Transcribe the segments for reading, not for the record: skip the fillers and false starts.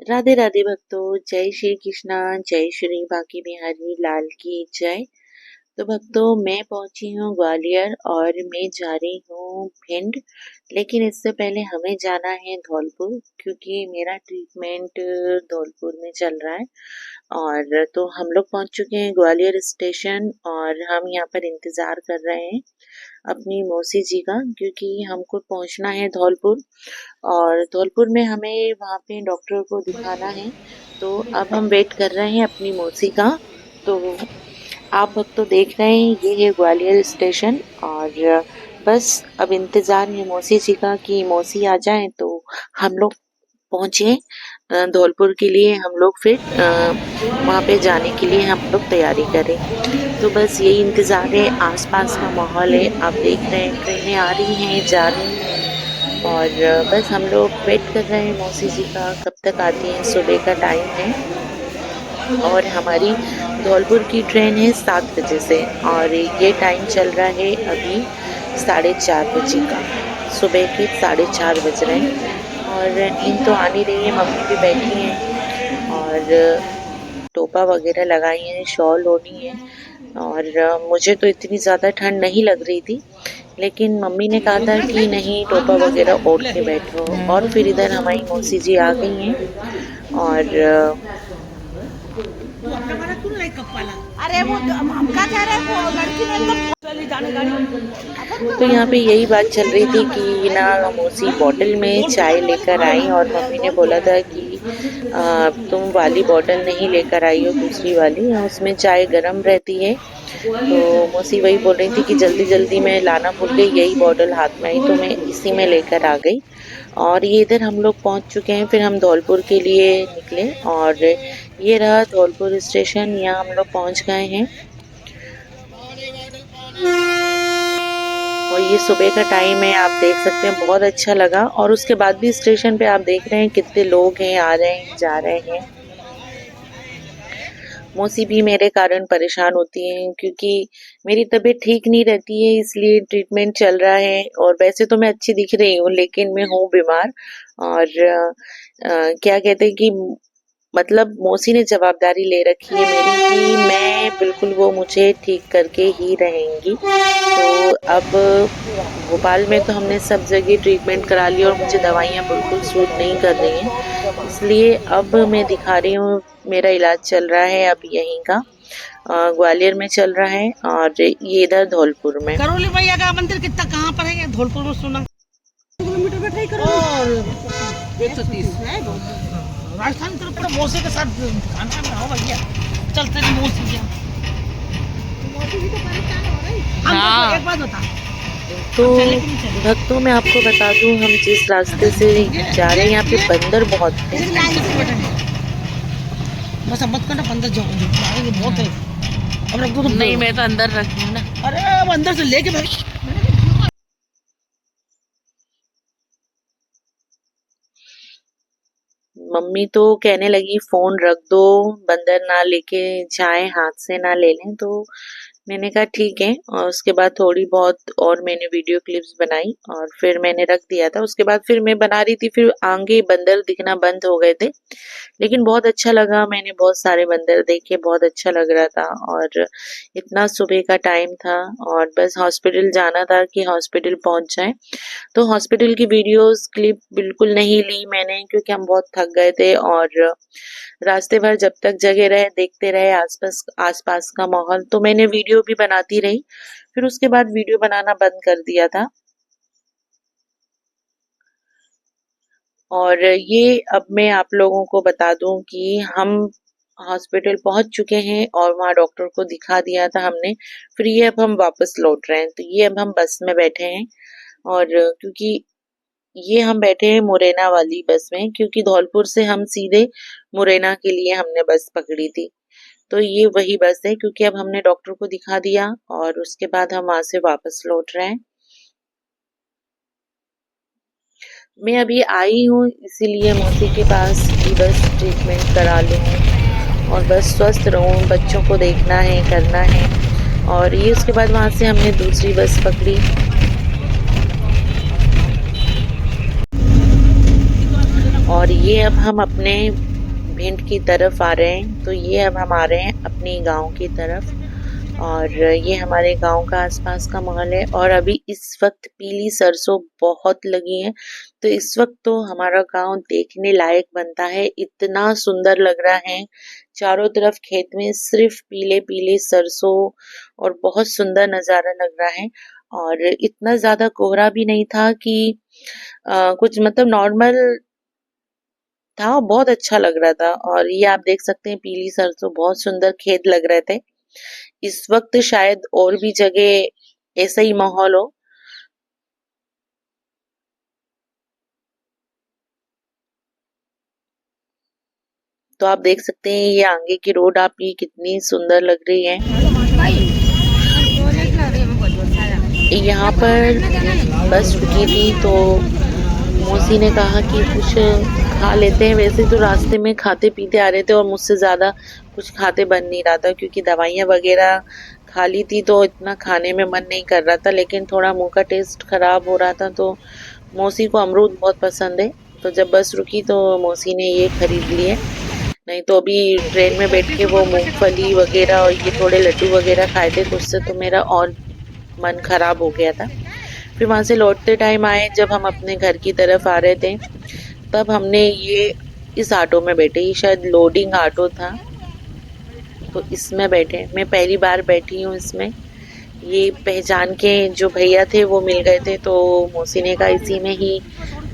राधे राधे भक्तों, जय श्री कृष्णा, जय श्री बांके बिहारी लाल की जय। तो भक्तों, मैं पहुंची हूँ ग्वालियर और मैं जा रही हूँ भिंड। लेकिन इससे पहले हमें जाना है धौलपुर, क्योंकि मेरा ट्रीटमेंट धौलपुर में चल रहा है। और तो हम लोग पहुंच चुके हैं ग्वालियर स्टेशन और हम यहाँ पर इंतज़ार कर रहे हैं अपनी मौसी जी का, क्योंकि हमको पहुंचना है धौलपुर। और धौलपुर में हमें वहाँ पे डॉक्टर को दिखाना है। तो अब हम वेट कर रहे हैं अपनी मौसी का। तो आप भक्तों देख रहे हैं, ये है ग्वालियर स्टेशन। और बस अब इंतज़ार है मौसी जी का कि मौसी आ जाए तो हम लोग पहुँचे धौलपुर के लिए। हम लोग फिर वहाँ पे जाने के लिए हम लोग तैयारी करें। तो बस यही इंतज़ार है। आसपास का माहौल है, आप देख रहे हैं ट्रेनें आ रही हैं, जा रही हैं। और बस हम लोग वेट कर रहे हैं मौसी जी का, कब तक आती हैं। सुबह का टाइम है और हमारी धौलपुर की ट्रेन है 7 बजे से, और ये टाइम चल रहा है अभी 4:30 बजे का। सुबह के 4:30 बज रहे हैं और नींद तो आ नहीं रही है। मम्मी भी बैठी हैं और टोपा वगैरह लगाई हैं, शॉल ओढ़ी है। और मुझे तो इतनी ज़्यादा ठंड नहीं लग रही थी, लेकिन मम्मी ने कहा था कि नहीं, टोपा वगैरह ओढ़ के बैठो। और फिर इधर हमारी मौसी जी आ गई हैं। और अरे वो हम क्या कह रहे हैं, वो लड़की ने एकदम चली जाने गाड़ी। तो यहाँ पे यही बात चल रही थी कि ना मौसी बॉटल में चाय लेकर आई, और मम्मी ने बोला था कि तुम वाली बॉटल नहीं लेकर आई हो, दूसरी वाली, उसमें चाय गर्म रहती है। तो मौसी वही बोल रही थी कि जल्दी जल्दी मैं लाना भूल गई, यही बॉटल हाथ में आई तो मैं इसी में लेकर आ गई। और ये इधर हम लोग पहुंच चुके हैं। फिर हम धौलपुर के लिए निकले और ये रहा धौलपुर स्टेशन, यहाँ हम लोग पहुंच गए हैं। और ये सुबह का टाइम है, आप देख सकते हैं, बहुत अच्छा लगा। और उसके बाद भी स्टेशन पे आप देख रहे हैं कितने लोग हैं, आ रहे हैं, जा रहे हैं। मौसी भी मेरे कारण परेशान होती हैं, क्योंकि मेरी तबीयत ठीक नहीं रहती है, इसलिए ट्रीटमेंट चल रहा है। और वैसे तो मैं अच्छी दिख रही हूँ, लेकिन मैं हूँ बीमार। और क्या कहते हैं कि मतलब मौसी ने जवाबदारी ले रखी है मेरी कि मैं बिल्कुल, वो मुझे ठीक करके ही रहेंगी। तो अब भोपाल में तो हमने सब जगह ट्रीटमेंट करा लिया और मुझे दवाइयाँ बिल्कुल सूट नहीं कर रही हैं, इसलिए अब मैं दिखा रही हूँ। मेरा इलाज चल रहा है अब यहीं का, ग्वालियर में चल रहा है, और ये इधर धौलपुर में। करौली मैया का मंदिर कितना कहाँ पर है? धौलपुर में सुना किलोमीटर बैठा ही करो। और 130 राजस्थान तरफ पूरा मौसी के साथ खाना में हो भैया, चलते नहीं मौसी भी तो परेशान हो रही। हाँ, एक बात बता। तो भक्तों, मैं आपको बता दूं, हम जिस रास्ते से जा रहे हैं यहाँ पे बंदर बहुत हैं। बस अब मत करना, बंदर जाओगे बहुत है। अब रख दो तो नहीं, मैं तो अंदर रखी हूँ ना। अरे अब अंदर से लेके भाई। मम्मी तो कहने लगी फोन रख दो, बंदर ना लेके जाए, हाथ से ना ले लें। तो मैंने कहा ठीक है। और उसके बाद थोड़ी बहुत और मैंने वीडियो क्लिप्स बनाई और फिर मैंने रख दिया था। उसके बाद फिर मैं बना रही थी, फिर आगे बंदर दिखना बंद हो गए थे, लेकिन बहुत अच्छा लगा। मैंने बहुत सारे बंदर देखे, बहुत अच्छा लग रहा था। और इतना सुबह का टाइम था और बस हॉस्पिटल जाना था कि हॉस्पिटल पहुंच जाए। तो हॉस्पिटल की वीडियोस क्लिप बिल्कुल नहीं ली मैंने, क्योंकि हम बहुत थक गए थे। और रास्ते भर जब तक जगह रहे, देखते रहे आसपास का माहौल, तो मैंने वीडियो भी बनाती रही। फिर उसके बाद वीडियो बनाना बंद कर दिया था। और ये अब मैं आप लोगों को बता दूं कि हम हॉस्पिटल पहुंच चुके हैं और वहाँ डॉक्टर को दिखा दिया था हमने। फिर ये अब हम वापस लौट रहे हैं। तो ये अब हम बस में बैठे हैं, और क्योंकि ये हम बैठे हैं मुरैना वाली बस में, क्योंकि धौलपुर से हम सीधे मुरैना के लिए हमने बस पकड़ी थी। तो ये वही बस है, क्योंकि अब हमने डॉक्टर को दिखा दिया और उसके बाद हम वहां से वापस लौट रहे हैं। मैं अभी आई हूँ इसीलिए मौसी के पास कि बस ट्रीटमेंट करा लूँ और बस स्वस्थ रहूँ। बच्चों को देखना है, करना है। और ये उसके बाद वहां से हमने दूसरी बस पकड़ी। और ये अब हम अपने भिंड की तरफ आ रहे हैं। तो ये अब हम आ रहे हैं अपनी गांव की तरफ, और ये हमारे गांव का आसपास का माहौल है। और अभी इस वक्त पीली सरसों बहुत लगी है, तो इस वक्त तो हमारा गांव देखने लायक बनता है। इतना सुंदर लग रहा है, चारों तरफ खेत में सिर्फ पीले पीले सरसों, और बहुत सुंदर नजारा लग रहा है। और इतना ज्यादा कोहरा भी नहीं था कि कुछ मतलब नॉर्मल था, बहुत अच्छा लग रहा था। और ये आप देख सकते हैं पीली सरसों, बहुत सुंदर खेत लग रहे थे। इस वक्त शायद और भी जगह ऐसा ही माहौल हो। तो आप देख सकते हैं ये आगे की रोड आपकी कितनी सुंदर लग रही है। यहाँ पर बस रुकी थी तो मौसी ने कहा कि कुछ खा लेते हैं। वैसे तो रास्ते में खाते पीते आ रहे थे और मुझसे ज्यादा कुछ खाते बन नहीं रहा था, क्योंकि दवाइयाँ वगैरह खा ली थी तो इतना खाने में मन नहीं कर रहा था। लेकिन थोड़ा मुंह का टेस्ट खराब हो रहा था, तो मौसी को अमरूद बहुत पसंद है। तो जब बस रुकी तो मौसी ने ये खरीद लिए। नहीं तो अभी ट्रेन में बैठ के वो मूंगफली वगैरह और ये थोड़े लड्डू वगैरह खाए थे, तो उससे तो मेरा और मन खराब हो गया था। फिर वहां से लौटते टाइम आए, जब हम अपने घर की तरफ आ रहे थे, तब हमने ये इस ऑटो में बैठे। ये शायद लोडिंग ऑटो था, तो इसमें बैठे। मैं पहली बार बैठी हूँ इसमें। ये पहचान के जो भैया थे वो मिल गए थे, तो मौसी ने कहा इसी में ही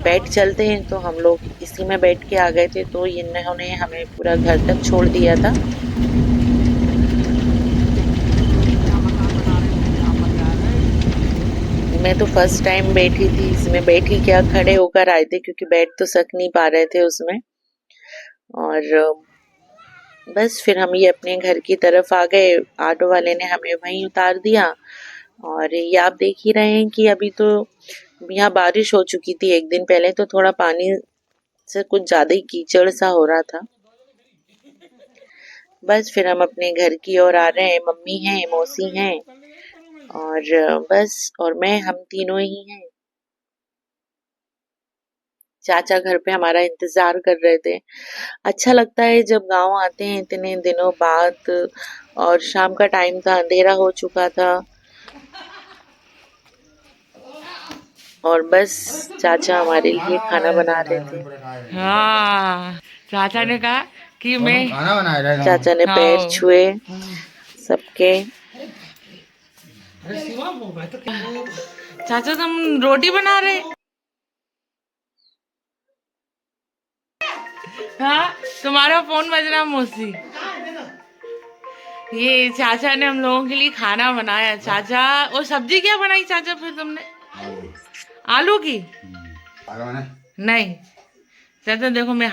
बैठ चलते हैं। तो हम लोग इसी में बैठ के आ गए थे। तो इन्होंने हमें पूरा घर तक छोड़ दिया था। मैं तो फर्स्ट टाइम बैठी थी इसमें। बैठी क्या, खड़े होकर आए थे, क्योंकि बैठ तो सक नहीं पा रहे थे उसमें। और बस फिर हम ये अपने घर की तरफ आ गए। ऑटो वाले ने हमें वहीं उतार दिया। और ये आप देख ही रहे हैं कि अभी तो यहाँ बारिश हो चुकी थी एक दिन पहले, तो थोड़ा पानी से कुछ ज्यादा ही कीचड़ सा हो रहा था। बस फिर हम अपने घर की ओर आ रहे हैं। मम्मी हैं, मौसी हैं, और बस और मैं, हम तीनों ही हैं। चाचा घर पे हमारा इंतजार कर रहे थे। अच्छा लगता है जब गांव आते हैं इतने दिनों बाद। और शाम का टाइम था, अंधेरा हो चुका था, और बस चाचा हमारे लिए खाना बना रहे थे। हाँ, चाचा ने कहा कि मैं खाना बना रहा हूँ। चाचा ने पैर हाँ। छुए सबके। चाचा तुम रोटी बना रहे। हाँ, तुम्हारा फोन बज रहा मौसी। ये चाचा ने हम लोगों के लिए खाना बनाया। चाचा, और सब्जी क्या बनाई चाचा फिर तुमने? आलू की? नहीं चाचा, देखो मैं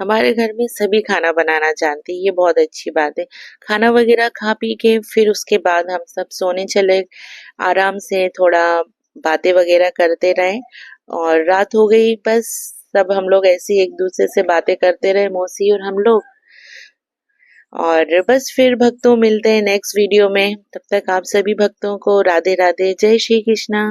हमारे घर में सभी खाना बनाना जानते हैं, ये बहुत अच्छी बात है। खाना वगैरह खा पी के फिर उसके बाद हम सब सोने चले। आराम से थोड़ा बातें वगैरह करते रहे, और रात हो गई। बस सब हम लोग ऐसे एक दूसरे से बातें करते रहे, मौसी और हम लोग। और बस फिर भक्तों मिलते हैं नेक्स्ट वीडियो में। तब तक आप सभी भक्तों को राधे राधे, जय श्री कृष्णा।